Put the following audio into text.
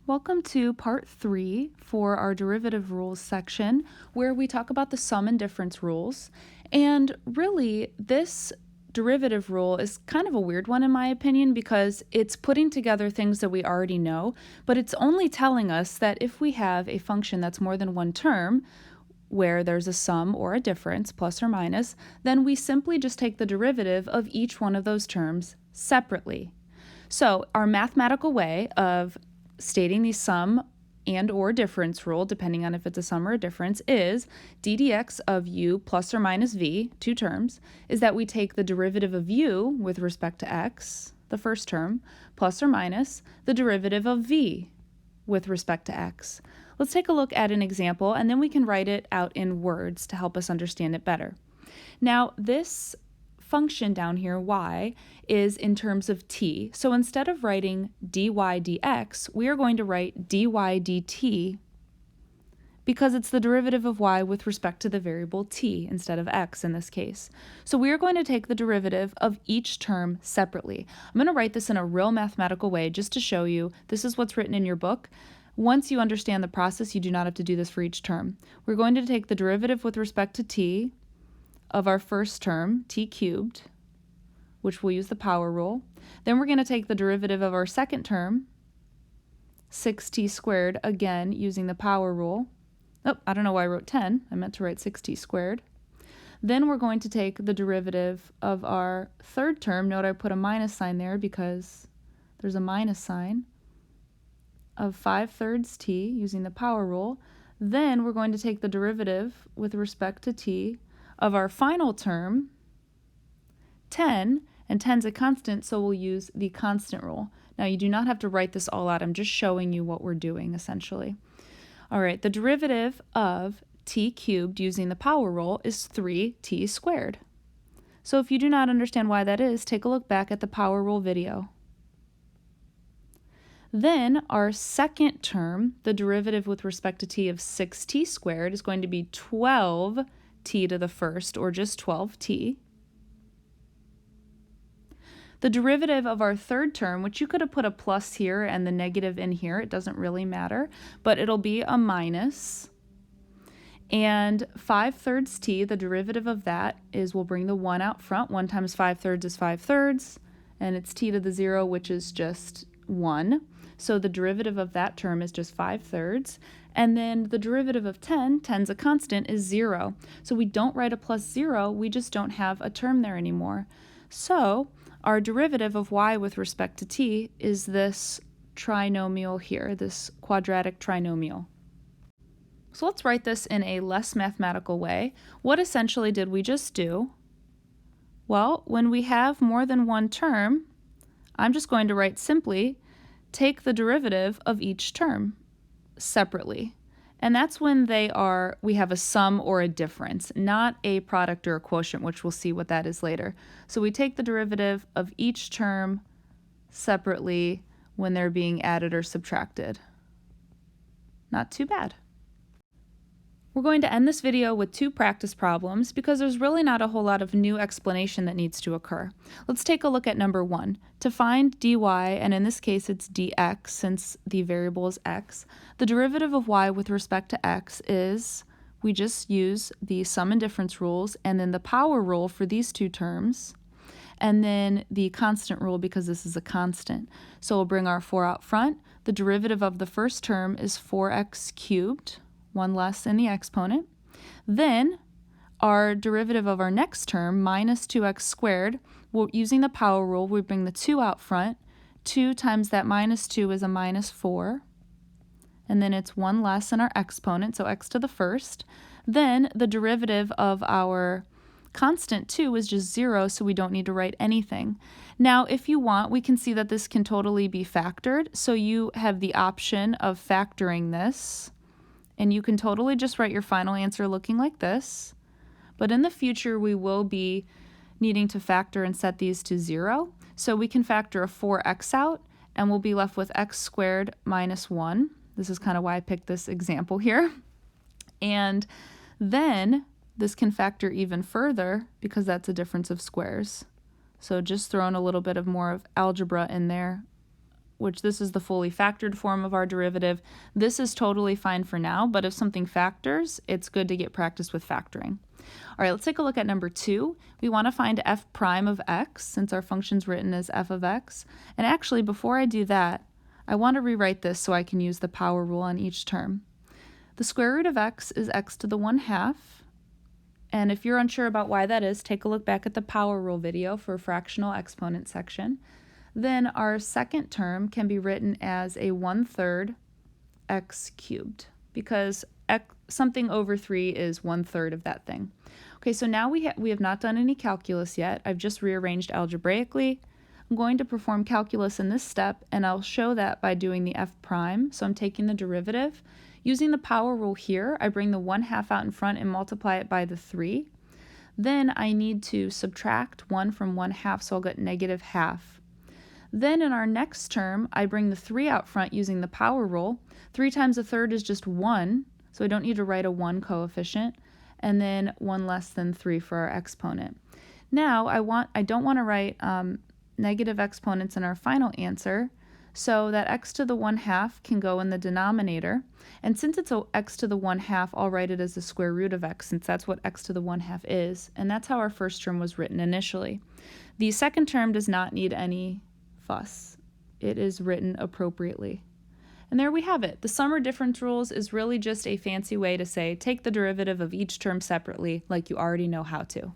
Welcome to part 3 for our derivative rules section, where we talk about the sum and difference rules. And really, this derivative rule is kind of a weird one in my opinion because it's putting together things that we already know, but it's only telling us that if we have a function that's more than one term, where there's a sum or a difference, plus or minus, then we simply just take the derivative of each one of those terms separately. So our mathematical way of stating the sum and or difference rule, depending on if it's a sum or a difference, is d dx of u plus or minus v, two terms, is that we take the derivative of u with respect to x, the first term, plus or minus the derivative of v with respect to x. Let's take a look at an example, and then we can write it out in words to help us understand it better. Now, this function down here, y, is in terms of t. So instead of writing dy dx, we are going to write dy dt because it's the derivative of y with respect to the variable t instead of x in this case. So we are going to take the derivative of each term separately. I'm going to write this in a real mathematical way just to show you this is what's written in your book. Once you understand the process, you do not have to do this for each term. We're going to take the derivative with respect to t of our first term, t cubed, which we'll use the power rule. Then we're going to take the derivative of our second term, 6t squared, again using the power rule. Oh, I don't know why I wrote 10. I meant to write 6t squared. Then we're going to take the derivative of our third term. Note I put a minus sign there because there's a minus sign, of 5/3 t using the power rule. Then we're going to take the derivative with respect to t of our final term, 10, and 10's a constant, so we'll use the constant rule. Now you do not have to write this all out, I'm just showing you what we're doing essentially. All right, the derivative of t cubed using the power rule is 3t squared. So if you do not understand why that is, take a look back at the power rule video. Then our second term, the derivative with respect to t of 6t squared, is going to be 12t to the first, or just 12t. The derivative of our third term, which you could have put a plus here and the negative in here, it doesn't really matter, but it'll be a minus. And 5/3 t, the derivative of that is, we'll bring the 1 out front. 1 times 5/3 is 5/3, and it's t to the 0, which is just 1. So the derivative of that term is just 5/3. And then the derivative of 10, 10's a constant, is 0. So we don't write a plus 0, we just don't have a term there anymore. So our derivative of y with respect to t is this trinomial here, this quadratic trinomial. So let's write this in a less mathematical way. What essentially did we just do? Well, when we have more than one term, I'm just going to write simply, take the derivative of each term separately. And that's when we have a sum or a difference, not a product or a quotient, which we'll see what that is later. So we take the derivative of each term separately when they're being added or subtracted. Not too bad. We're going to end this video with 2 practice problems because there's really not a whole lot of new explanation that needs to occur. Let's take a look at number 1. To find dy, and in this case it's dx since the variable is x, the derivative of y with respect to x is, we just use the sum and difference rules and then the power rule for these 2 terms, and then the constant rule because this is a constant. So we'll bring our 4 out front. The derivative of the first term is 4x cubed, 1 less in the exponent. Then our derivative of our next term, minus 2x squared, using the power rule, we bring the 2 out front. 2 times that minus 2 is a minus 4. And then it's 1 less in our exponent, so x to the first. Then the derivative of our constant 2 is just 0, so we don't need to write anything. Now, if you want, we can see that this can totally be factored. So you have the option of factoring this, and you can totally just write your final answer looking like this. But in the future, we will be needing to factor and set these to 0. So we can factor a 4x out, and we'll be left with x squared minus 1. This is kind of why I picked this example here. And then this can factor even further because that's a difference of squares. So just throwing a little bit of more of algebra in there which this is the fully factored form of our derivative. This is totally fine for now, but if something factors, it's good to get practice with factoring. All right, let's take a look at number 2. We want to find f prime of x, since our function's written as f of x. And actually, before I do that, I want to rewrite this so I can use the power rule on each term. The square root of x is x to the 1/2. And if you're unsure about why that is, take a look back at the power rule video for fractional exponent section. Then our second term can be written as a 1/3 x cubed, because something over 3 is 1/3 of that thing. Okay, so now we have not done any calculus yet. I've just rearranged algebraically. I'm going to perform calculus in this step, and I'll show that by doing the f prime. So I'm taking the derivative. Using the power rule here, I bring the 1/2 out in front and multiply it by the 3. Then I need to subtract 1 from 1/2, so I'll get -1/2. Then in our next term, I bring the 3 out front using the power rule. 3 times 1/3 is just 1, so I don't need to write a 1 coefficient, and then 1 less than 3 for our exponent. Now I don't want to write negative exponents in our final answer, so that x to the 1/2 can go in the denominator. And since it's x to the 1/2, I'll write it as the square root of x, since that's what x to the 1/2 is. And that's how our first term was written initially. The second term does not need any fuss. It is written appropriately. And there we have it. The sum or difference rules is really just a fancy way to say take the derivative of each term separately, like you already know how to.